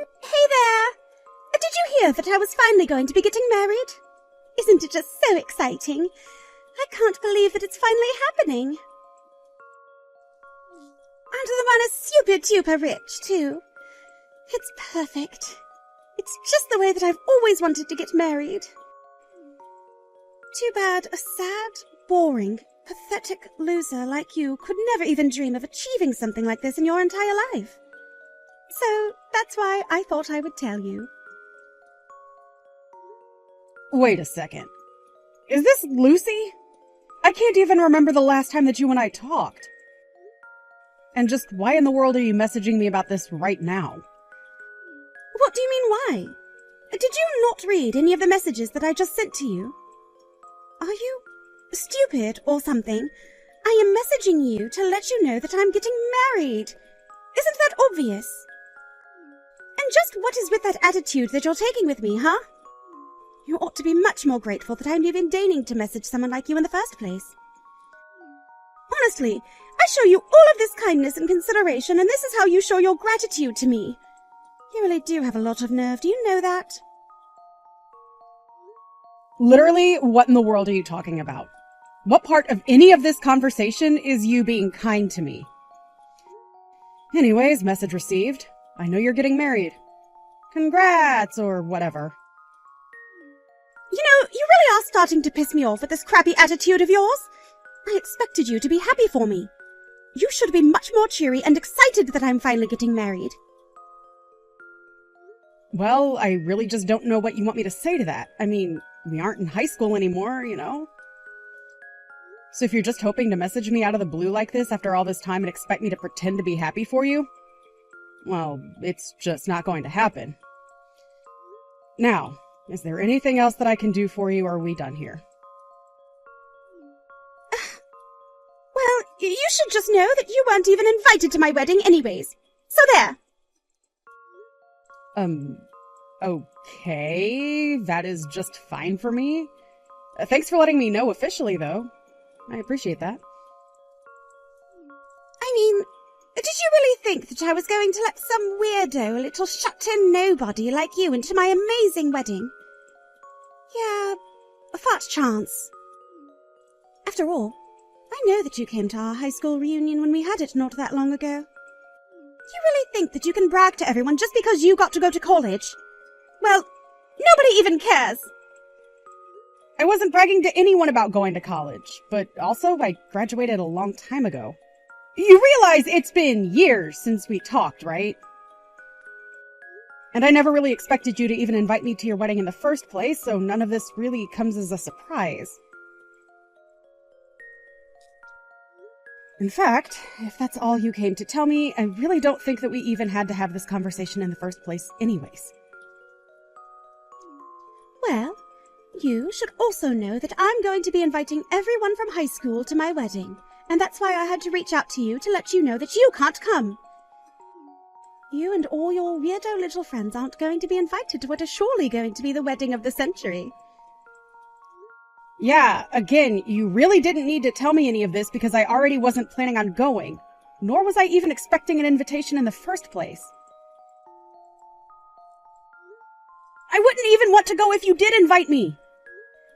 Hey there! Did you hear that I was finally going to be getting married? Isn't it just so exciting? I can't believe that it's finally happening. And the man is super duper rich, too. It's perfect. It's just the way that I've always wanted to get married. Too bad a sad, boring, pathetic loser like you could never even dream of achieving something like this in your entire life. So that's why I thought I would tell you. Wait a second. Is this Lucy? I can't even remember the last time that you and I talked. And just why in the world are you messaging me about this right now? What do you mean, why? Did you not read any of the messages that I just sent to you? Are you stupid or something? I am messaging you to let you know that I'm getting married. Isn't that obvious? And just what is with that attitude that you're taking with me, huh? You ought to be much more grateful that I'm even deigning to message someone like you in the first place. Honestly, I show you all of this kindness and consideration, and this is how you show your gratitude to me. You really do have a lot of nerve, do you know that? Literally, what in the world are you talking about? What part of any of this conversation is you being kind to me? Anyways, message received. I know you're getting married. Congrats, or whatever. You know, you really are starting to piss me off with this crappy attitude of yours. I expected you to be happy for me. You should be much more cheery and excited that I'm finally getting married. Well, I really just don't know what you want me to say to that. I mean, we aren't in high school anymore, you know? So if you're just hoping to message me out of the blue like this after all this time and expect me to pretend to be happy for you, well, it's just not going to happen. Now, is there anything else that I can do for you, or are we done here? Well, you should just know that you weren't even invited to my wedding anyways. So there. Okay, that is just fine for me. Thanks for letting me know officially, though. I appreciate that. I mean, did you really think that I was going to let some weirdo, little shut-in nobody like you into my amazing wedding? Yeah, a fat chance. After all, I know that you came to our high school reunion when we had it not that long ago. You really think that you can brag to everyone just because you got to go to college? Well, nobody even cares. I wasn't bragging to anyone about going to college, but also I graduated a long time ago. You realize it's been years since we talked, right? And I never really expected you to even invite me to your wedding in the first place, so none of this really comes as a surprise. In fact, if that's all you came to tell me, I really don't think that we even had to have this conversation in the first place anyways. Well, you should also know that I'm going to be inviting everyone from high school to my wedding, and that's why I had to reach out to you to let you know that you can't come. You and all your weirdo little friends aren't going to be invited to what is surely going to be the wedding of the century. Yeah, again, you really didn't need to tell me any of this because I already wasn't planning on going, nor was I even expecting an invitation in the first place. I wouldn't even want to go if you did invite me.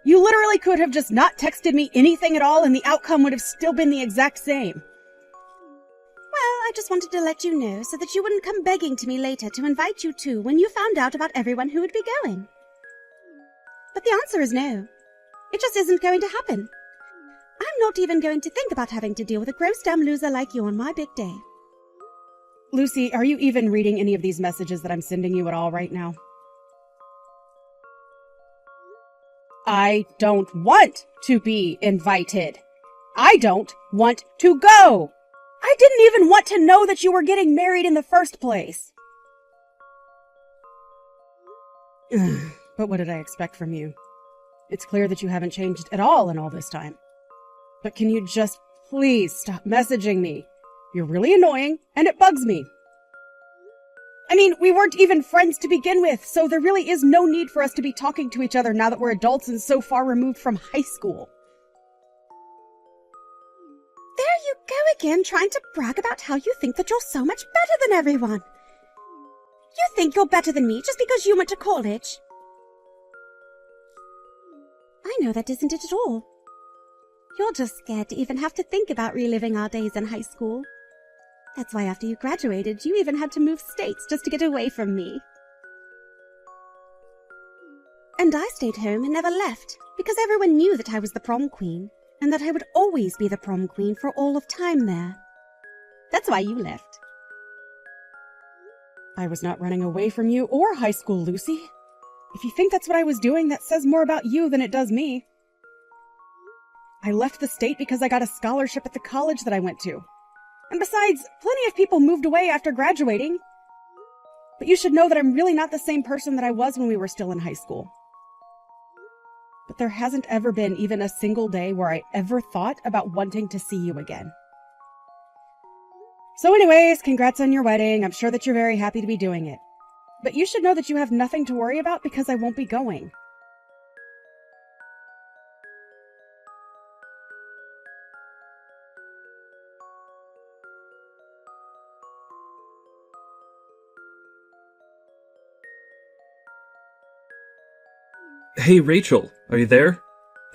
You literally could have just not texted me anything at all and the outcome would have still been the exact same. Well, I just wanted to let you know so that you wouldn't come begging to me later to invite you too when you found out about everyone who would be going. But the answer is no. It just isn't going to happen. I'm not even going to think about having to deal with a gross dumb loser like you on my big day. Lucy, are you even reading any of these messages that I'm sending you at all right now? I don't want to be invited. I don't want to go. I didn't even want to know that you were getting married in the first place. But what did I expect from you? It's clear that you haven't changed at all in all this time. But can you just please stop messaging me? You're really annoying, and it bugs me. I mean, we weren't even friends to begin with, so there really is no need for us to be talking to each other now that we're adults and so far removed from high school. There you go again, trying to brag about how you think that you're so much better than everyone. You think you're better than me just because you went to college? I know that isn't it at all. You're just scared to even have to think about reliving our days in high school. That's why after you graduated, you even had to move states just to get away from me. And I stayed home and never left, because everyone knew that I was the prom queen, and that I would always be the prom queen for all of time there. That's why you left. I was not running away from you or high school, Lucy. If you think that's what I was doing, that says more about you than it does me. I left the state because I got a scholarship at the college that I went to. And besides, plenty of people moved away after graduating. But you should know that I'm really not the same person that I was when we were still in high school. But there hasn't ever been even a single day where I ever thought about wanting to see you again. So anyways, congrats on your wedding. I'm sure that you're very happy to be doing it. But you should know that you have nothing to worry about because I won't be going. Hey Rachel, are you there?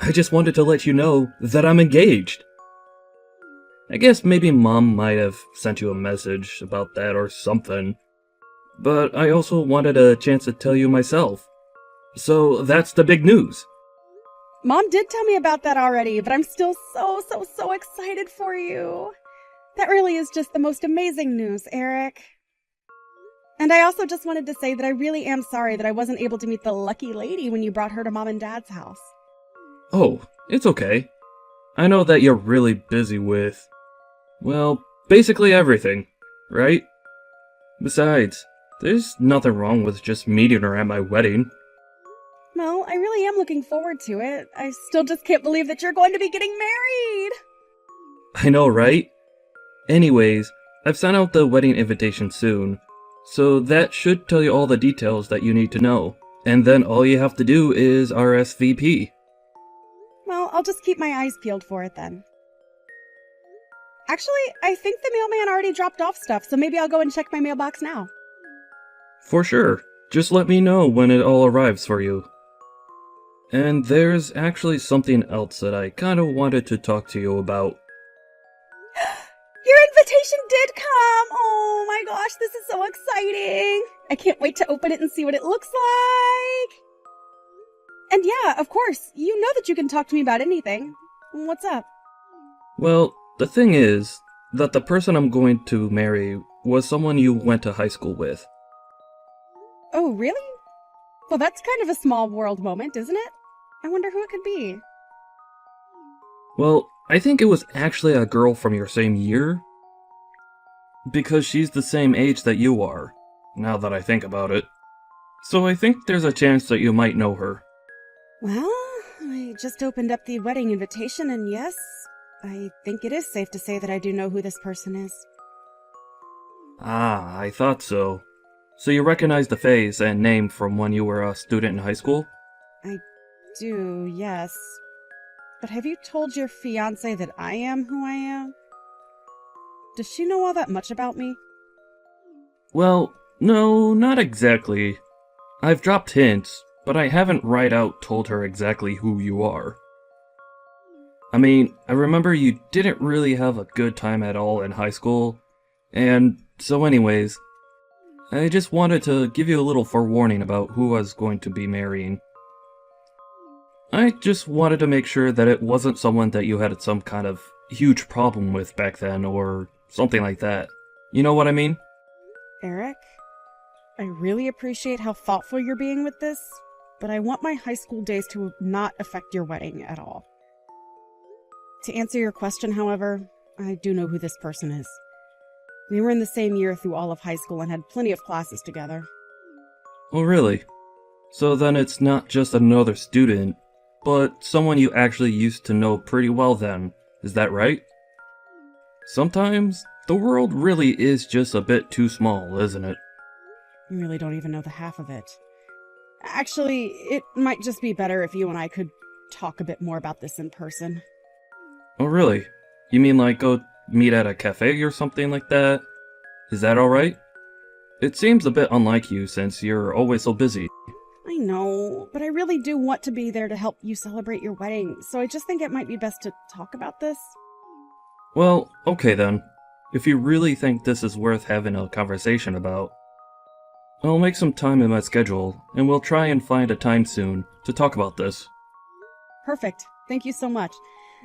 I just wanted to let you know that I'm engaged. I guess maybe Mom might have sent you a message about that or something. But I also wanted a chance to tell you myself. So that's the big news. Mom did tell me about that already, but I'm still so excited for you. That really is just the most amazing news, Eric. And I also just wanted to say that I really am sorry that I wasn't able to meet the lucky lady when you brought her to Mom and Dad's house. Oh, it's okay. I know that you're really busy with, well, basically everything, right? Besides, there's nothing wrong with just meeting her at my wedding. Well, I really am looking forward to it. I still just can't believe that you're going to be getting married. I know, right? Anyways, I've sent out the wedding invitation soon, so that should tell you all the details that you need to know. And then all you have to do is RSVP. Well, I'll just keep my eyes peeled for it then. Actually, I think the mailman already dropped off stuff, so maybe I'll go and check my mailbox now. For sure. Just let me know when it all arrives for you. And there's actually something else that I kind of wanted to talk to you about. Your invitation did come! Oh my gosh, this is so exciting! I can't wait to open it and see what it looks like! And yeah, of course, you know that you can talk to me about anything. What's up? Well, the thing is that the person I'm going to marry was someone you went to high school with. Oh, really? Well, that's kind of a small world moment, isn't it? I wonder who it could be. Well, I think it was actually a girl from your same year. Because she's the same age that you are, now that I think about it. So I think there's a chance that you might know her. Well, I just opened up the wedding invitation, and yes, I think it is safe to say that I do know who this person is. Ah, I thought so. So you recognize the face and name from when you were a student in high school? I do, yes. But have you told your fiancé that I am who I am? Does she know all that much about me? Well, no, not exactly. I've dropped hints, but I haven't right out told her exactly who you are. I mean, I remember you didn't really have a good time at all in high school, and so anyways, I just wanted to give you a little forewarning about who I was going to be marrying. I just wanted to make sure that it wasn't someone that you had some kind of huge problem with back then, or something like that. You know what I mean? Eric, I really appreciate how thoughtful you're being with this, but I want my high school days to not affect your wedding at all. To answer your question, however, I do know who this person is. We were in the same year through all of high school and had plenty of classes together. Oh really? So then it's not just another student, but someone you actually used to know pretty well then, is that right? Sometimes, the world really is just a bit too small, isn't it? You really don't even know the half of it. Actually, it might just be better if you and I could talk a bit more about this in person. Oh really? You mean like go meet at a cafe or something like that? Is that alright? It seems a bit unlike you since you're always so busy. I know, but I really do want to be there to help you celebrate your wedding, so I just think it might be best to talk about this. Well, okay then. If you really think this is worth having a conversation about, I'll make some time in my schedule, and we'll try and find a time soon to talk about this. Perfect. Thank you so much.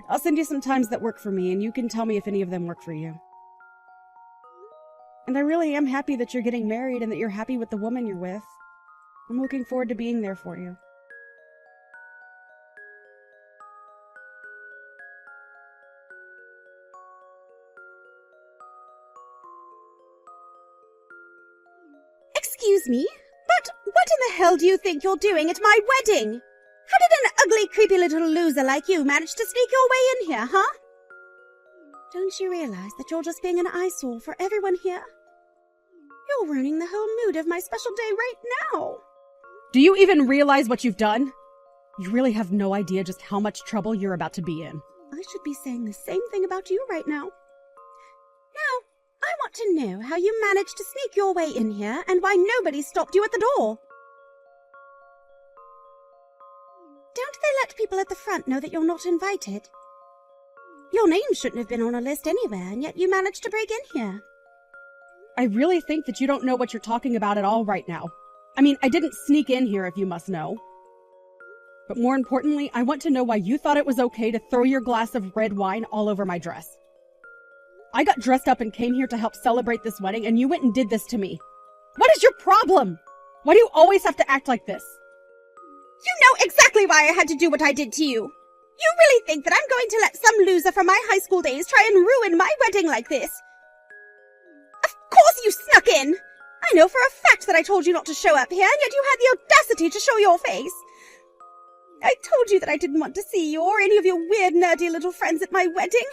I'll send you some times that work for me, and you can tell me if any of them work for you. And I really am happy that you're getting married and that you're happy with the woman you're with. I'm looking forward to being there for you. Excuse me, but what in the hell do you think you're doing at my wedding? How did an ugly, creepy little loser like you manage to sneak your way in here, huh? Don't you realize that you're just being an eyesore for everyone here? You're ruining the whole mood of my special day right now. Do you even realize what you've done? You really have no idea just how much trouble you're about to be in. I should be saying the same thing about you right now. Now, I want to know how you managed to sneak your way in here and why nobody stopped you at the door. Don't they let people at the front know that you're not invited? Your name shouldn't have been on a list anywhere, and yet you managed to break in here. I really think that you don't know what you're talking about at all right now. I mean, I didn't sneak in here if you must know. But more importantly, I want to know why you thought it was okay to throw your glass of red wine all over my dress. I got dressed up and came here to help celebrate this wedding, and you went and did this to me. What is your problem? Why do you always have to act like this? You know exactly why I had to do what I did to you. You really think that I'm going to let some loser from my high school days try and ruin my wedding like this? Of course you snuck in! I know for a fact that I told you not to show up here, and yet you had the audacity to show your face. I told you that I didn't want to see you or any of your weird, nerdy little friends at my wedding.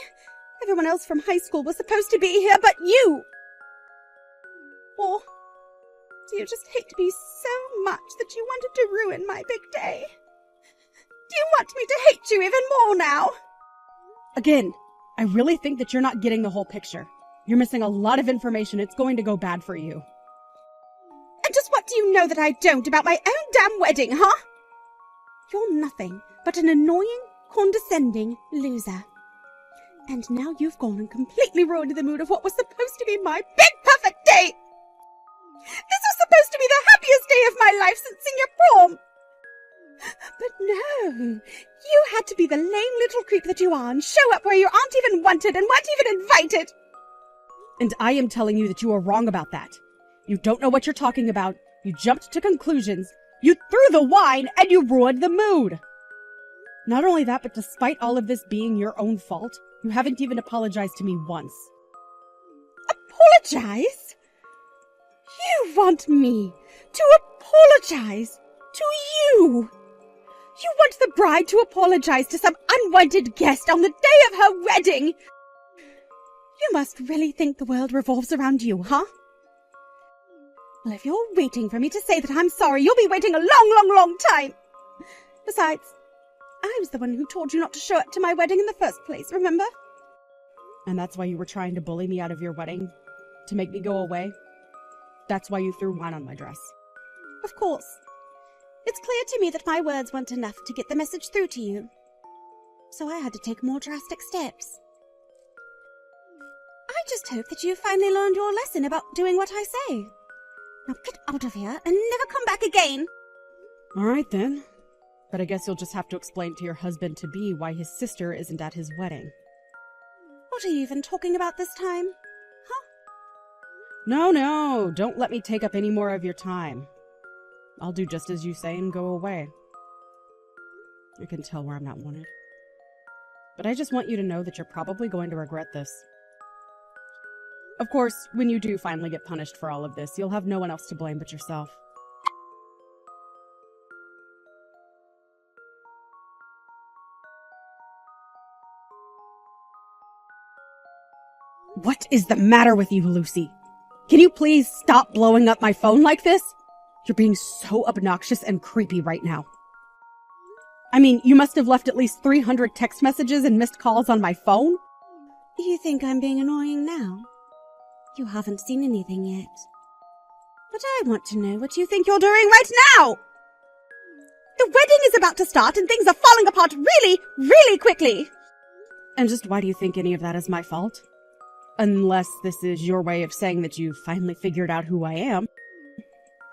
Everyone else from high school was supposed to be here, but you! Or do you just hate me so much that you wanted to ruin my big day? Do you want me to hate you even more now? Again, I really think that you're not getting the whole picture. You're missing a lot of information. It's going to go bad for you. And just what do you know that I don't about my own damn wedding, huh? You're nothing but an annoying, condescending loser. And now you've gone and completely ruined the mood of what was supposed to be my big perfect day. This was supposed to be the happiest day of my life since senior prom. But no, you had to be the lame little creep that you are and show up where you aren't even wanted and weren't even invited. And I am telling you that you are wrong about that. You don't know what you're talking about. You jumped to conclusions. You threw the wine and you ruined the mood. Not only that, but despite all of this being your own fault, you haven't even apologized to me once. Apologize? You want me to apologize to you? You want the bride to apologize to some unwanted guest on the day of her wedding? You must really think the world revolves around you, huh? Well, if you're waiting for me to say that I'm sorry, you'll be waiting a long time. Besides, I was the one who told you not to show up to my wedding in the first place, remember? And that's why you were trying to bully me out of your wedding? To make me go away? That's why you threw wine on my dress. Of course. It's clear to me that my words weren't enough to get the message through to you. So I had to take more drastic steps. I just hope that you finally learned your lesson about doing what I say. Now get out of here and never come back again. All right then. But I guess you'll just have to explain to your husband-to-be why his sister isn't at his wedding. What are you even talking about this time? Huh? No, don't let me take up any more of your time. I'll do just as you say and go away. You can tell where I'm not wanted. But I just want you to know that you're probably going to regret this. Of course, when you do finally get punished for all of this, you'll have no one else to blame but yourself. What is the matter with you, Lucy? Can you please stop blowing up my phone like this? You're being so obnoxious and creepy right now. I mean, you must have left at least 300 text messages and missed calls on my phone? You think I'm being annoying now? You haven't seen anything yet. But I want to know what you think you're doing right now! The wedding is about to start and things are falling apart really, really quickly! And just why do you think any of that is my fault? Unless this is your way of saying that you finally figured out who I am.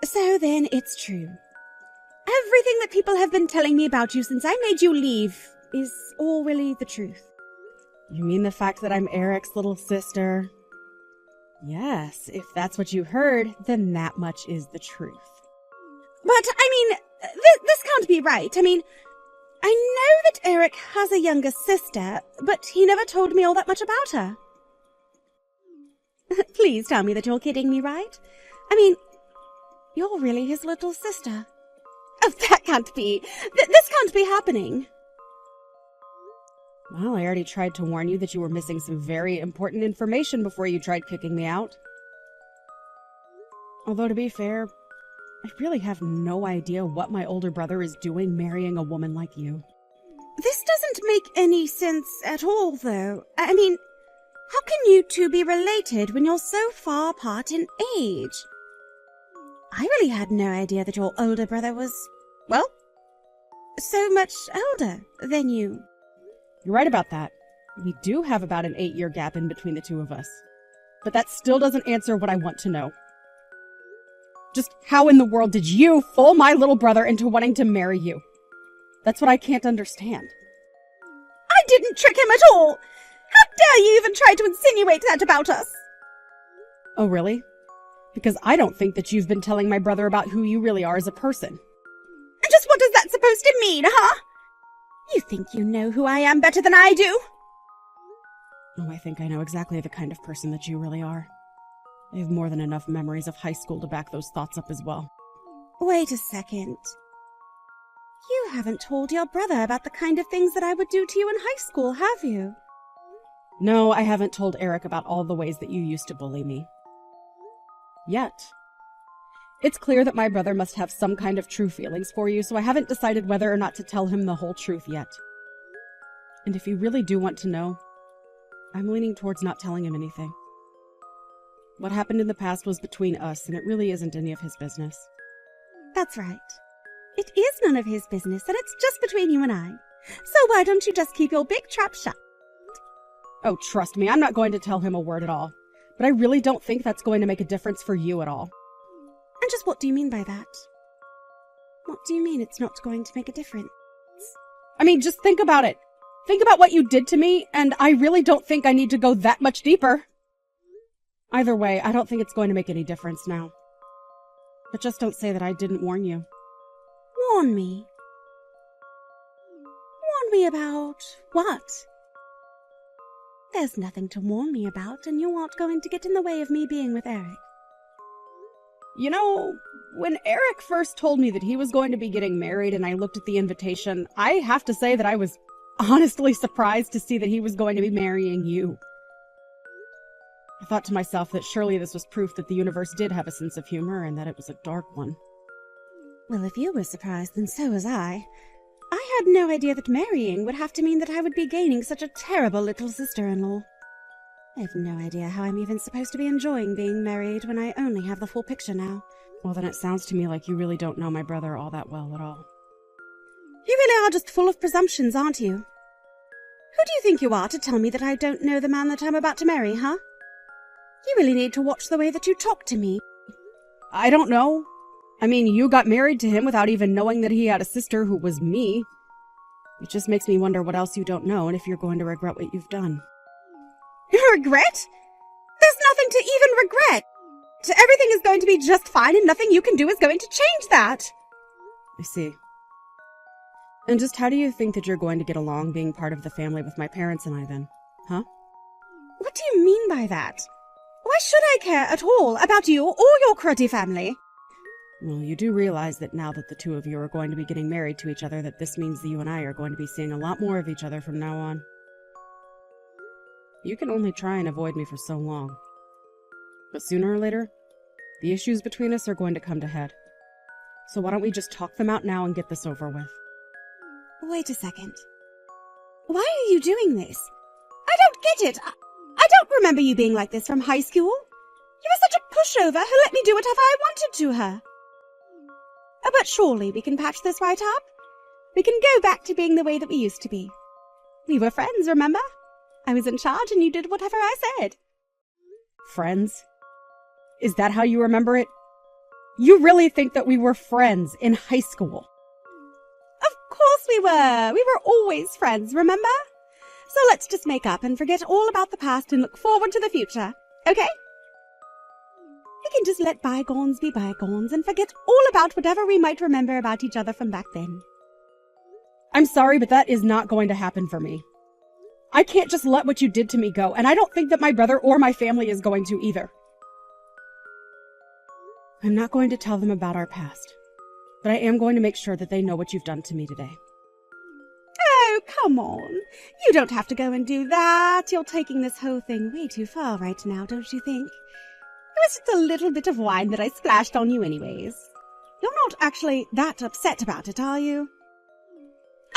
So then it's true. Everything that people have been telling me about you since I made you leave is all really the truth. You mean the fact that I'm Eric's little sister? Yes, if that's what you heard, then that much is the truth. But, I mean, this can't be right. I mean, I know that Eric has a younger sister, but he never told me all that much about her. Please tell me that you're kidding me, right? I mean, you're really his little sister. Oh, that can't be. This can't be happening. Well, I already tried to warn you that you were missing some very important information before you tried kicking me out. Although, to be fair, I really have no idea what my older brother is doing marrying a woman like you. This doesn't make any sense at all, though. I mean, how can you two be related when you're so far apart in age? I really had no idea that your older brother was, well, so much older than you. You're right about that. We do have about an 8-year gap in between the two of us. But that still doesn't answer what I want to know. Just how in the world did you fool my little brother into wanting to marry you? That's what I can't understand. I didn't trick him at all! How dare you even try to insinuate that about us? Oh, really? Because I don't think that you've been telling my brother about who you really are as a person. And just what is that supposed to mean, huh? You think you know who I am better than I do? Oh, I think I know exactly the kind of person that you really are. I have more than enough memories of high school to back those thoughts up as well. Wait a second. You haven't told your brother about the kind of things that I would do to you in high school, have you? No, I haven't told Eric about all the ways that you used to bully me. Yet. It's clear that my brother must have some kind of true feelings for you, so I haven't decided whether or not to tell him the whole truth yet. And if you really do want to know, I'm leaning towards not telling him anything. What happened in the past was between us, and it really isn't any of his business. That's right. It is none of his business, and it's just between you and I. So why don't you just keep your big trap shut? Oh, trust me, I'm not going to tell him a word at all. But I really don't think that's going to make a difference for you at all. And just what do you mean by that? What do you mean it's not going to make a difference? I mean, just think about it. Think about what you did to me, and I really don't think I need to go that much deeper. Either way, I don't think it's going to make any difference now. But just don't say that I didn't warn you. Warn me? Warn me about what? There's nothing to warn me about, and you aren't going to get in the way of me being with Eric. You know, when Eric first told me that he was going to be getting married and I looked at the invitation, I have to say that I was honestly surprised to see that he was going to be marrying you. I thought to myself that surely this was proof that the universe did have a sense of humor and that it was a dark one. Well, if you were surprised, then so was I. I had no idea that marrying would have to mean that I would be gaining such a terrible little sister-in-law. I have no idea how I'm even supposed to be enjoying being married when I only have the full picture now. Well, then it sounds to me like you really don't know my brother all that well at all. You really are just full of presumptions, aren't you? Who do you think you are to tell me that I don't know the man that I'm about to marry, huh? You really need to watch the way that you talk to me. I don't know. I mean, you got married to him without even knowing that he had a sister who was me. It just makes me wonder what else you don't know and if you're going to regret what you've done. Regret? There's nothing to even regret. Everything is going to be just fine and nothing you can do is going to change that. I see. And just how do you think that you're going to get along being part of the family with my parents and I then? Huh? What do you mean by that? Why should I care at all about you or your cruddy family? Well, you do realize that now that the two of you are going to be getting married to each other, that this means that you and I are going to be seeing a lot more of each other from now on. You can only try and avoid me for so long. But sooner or later, the issues between us are going to come to head. So why don't we just talk them out now and get this over with? Wait a second. Why are you doing this? I don't get it. I don't remember you being like this from high school. You were such a pushover who let me do whatever I wanted to her. But surely we can patch this right up. We can go back to being the way that we used to be. We were friends, remember? I was in charge and you did whatever I said. Friends? Is that how you remember it? You really think that we were friends in high school? Of course we were. We were always friends, remember? So let's just make up and forget all about the past and look forward to the future, okay? We can just let bygones be bygones and forget all about whatever we might remember about each other from back then. I'm sorry, but that is not going to happen for me. I can't just let what you did to me go, and I don't think that my brother or my family is going to either. I'm not going to tell them about our past, but I am going to make sure that they know what you've done to me today. Oh, come on. You don't have to go and do that. You're taking this whole thing way too far right now, don't you think? It was just a little bit of wine that I splashed on you anyways. You're not actually that upset about it, are you?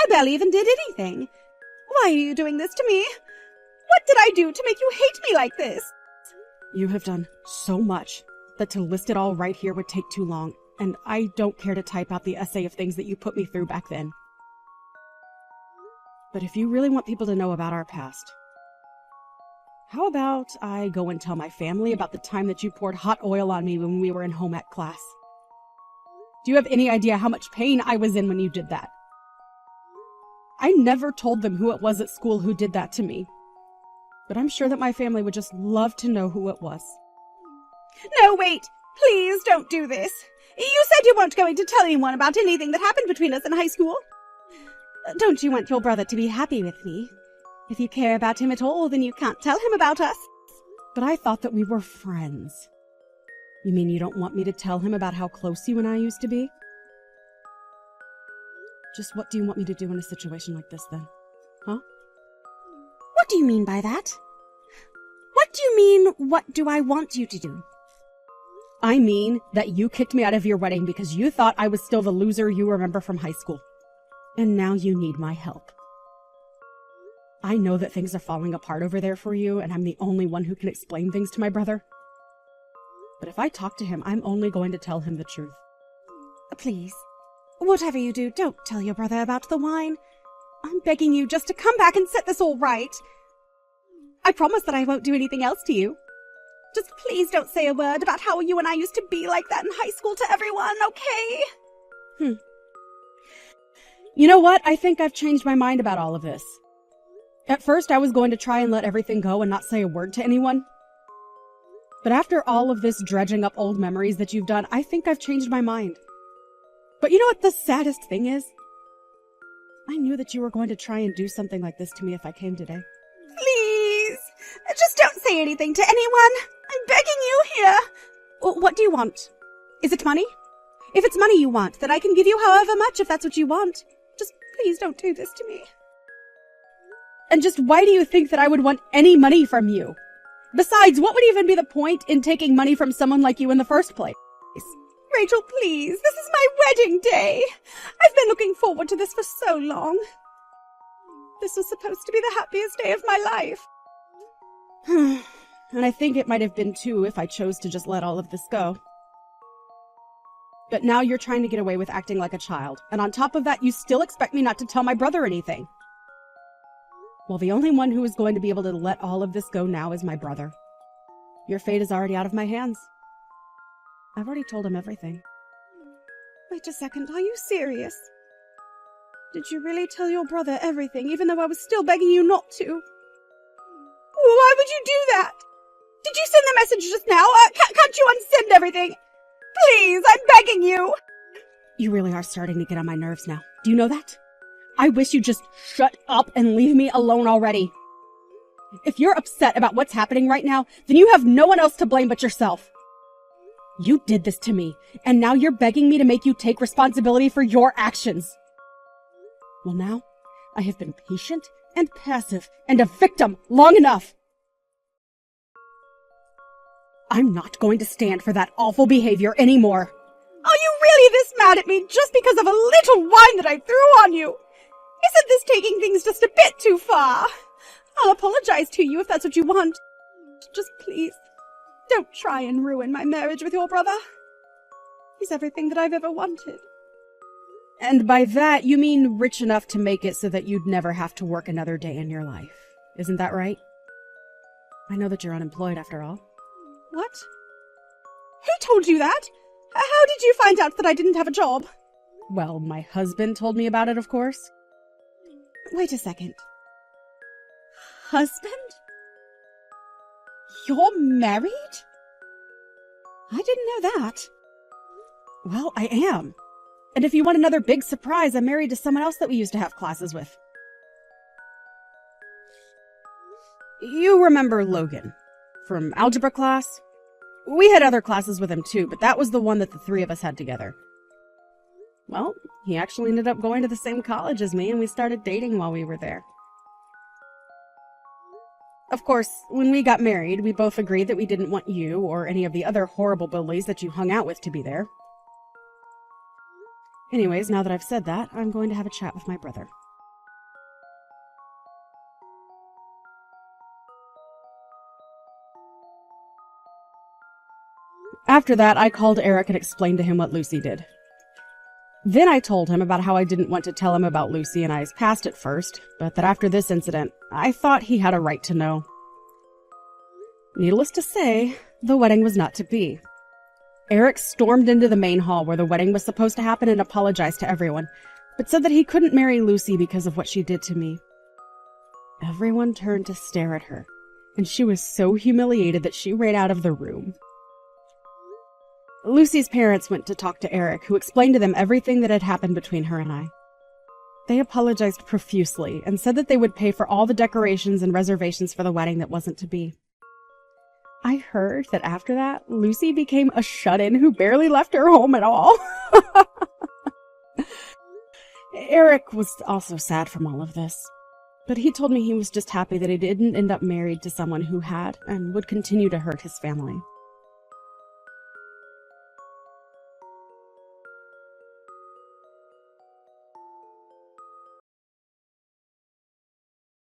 I barely even did anything. Why are you doing this to me? What did I do to make you hate me like this? You have done so much that to list it all right here would take too long, and I don't care to type out the essay of things that you put me through back then. But if you really want people to know about our past, how about I go and tell my family about the time that you poured hot oil on me when we were in home ec class? Do you have any idea how much pain I was in when you did that? I never told them who it was at school who did that to me, but I'm sure that my family would just love to know who it was. No, wait! Please don't do this! You said you weren't going to tell anyone about anything that happened between us in high school. Don't you want your brother to be happy with me? If you care about him at all, then you can't tell him about us. But I thought that we were friends. You mean you don't want me to tell him about how close you and I used to be? Just what do you want me to do in a situation like this, then? Huh? What do you mean by that? What do you mean, what do I want you to do? I mean that you kicked me out of your wedding because you thought I was still the loser you remember from high school. And now you need my help. I know that things are falling apart over there for you, and I'm the only one who can explain things to my brother. But if I talk to him, I'm only going to tell him the truth. Please, whatever you do, don't tell your brother about the wine. I'm begging you just to come back and set this all right. I promise that I won't do anything else to you. Just please don't say a word about how you and I used to be like that in high school to everyone, okay? You know what? I think I've changed my mind about all of this. At first, I was going to try and let everything go and not say a word to anyone. But after all of this dredging up old memories that you've done, I think I've changed my mind. But you know what the saddest thing is? I knew that you were going to try and do something like this to me if I came today. Please, just don't say anything to anyone. I'm begging you here. What do you want? Is it money? If it's money you want, then I can give you however much if that's what you want. Just please don't do this to me. And just why do you think that I would want any money from you? Besides, what would even be the point in taking money from someone like you in the first place? Rachel, please, this is my wedding day. I've been looking forward to this for so long. This was supposed to be the happiest day of my life. And I think it might have been too if I chose to just let all of this go. But now you're trying to get away with acting like a child, and on top of that, you still expect me not to tell my brother anything. Well, the only one who is going to be able to let all of this go now is my brother. Your fate is already out of my hands. I've already told him everything. Wait a second, are you serious? Did you really tell your brother everything, even though I was still begging you not to? Why would you do that? Did you send the message just now? Can't you unsend everything? Please, I'm begging you! You really are starting to get on my nerves now. Do you know that? I wish you'd just shut up and leave me alone already. If you're upset about what's happening right now, then you have no one else to blame but yourself. You did this to me, and now you're begging me to make you take responsibility for your actions. Well, now, I have been patient and passive and a victim long enough. I'm not going to stand for that awful behavior anymore. Are you really this mad at me just because of a little wine that I threw on you? Isn't this taking things just a bit too far? I'll apologize to you if that's what you want. Just please, Don't try and ruin my marriage with your brother. He's everything that I've ever wanted. And by that, you mean rich enough to make it so that you'd never have to work another day in your life. Isn't that right? I know that you're unemployed after all. What? Who told you that? How did you find out that I didn't have a job? Well, my husband told me about it, of course. Wait a second. Husband? You're married? I didn't know that. Well, I am. And if you want another big surprise, I'm married to someone else that we used to have classes with. You remember Logan from algebra class? We had other classes with him too, but that was the one that the three of us had together. Well, he actually ended up going to the same college as me, and we started dating while we were there. Of course, when we got married, we both agreed that we didn't want you or any of the other horrible bullies that you hung out with to be there. Anyways, now that I've said that, I'm going to have a chat with my brother. After that, I called Eric and explained to him what Lucy did. Then I told him about how I didn't want to tell him about Lucy and I's past at first, but that after this incident, I thought he had a right to know. Needless to say, the wedding was not to be. Eric stormed into the main hall where the wedding was supposed to happen and apologized to everyone, but said that he couldn't marry Lucy because of what she did to me. Everyone turned to stare at her, and she was so humiliated that she ran out of the room. Lucy's parents went to talk to Eric, who explained to them everything that had happened between her and I. They apologized profusely and said that they would pay for all the decorations and reservations for the wedding that wasn't to be. I heard that after that, Lucy became a shut-in who barely left her home at all. Eric was also sad from all of this, but he told me he was just happy that he didn't end up married to someone who had and would continue to hurt his family.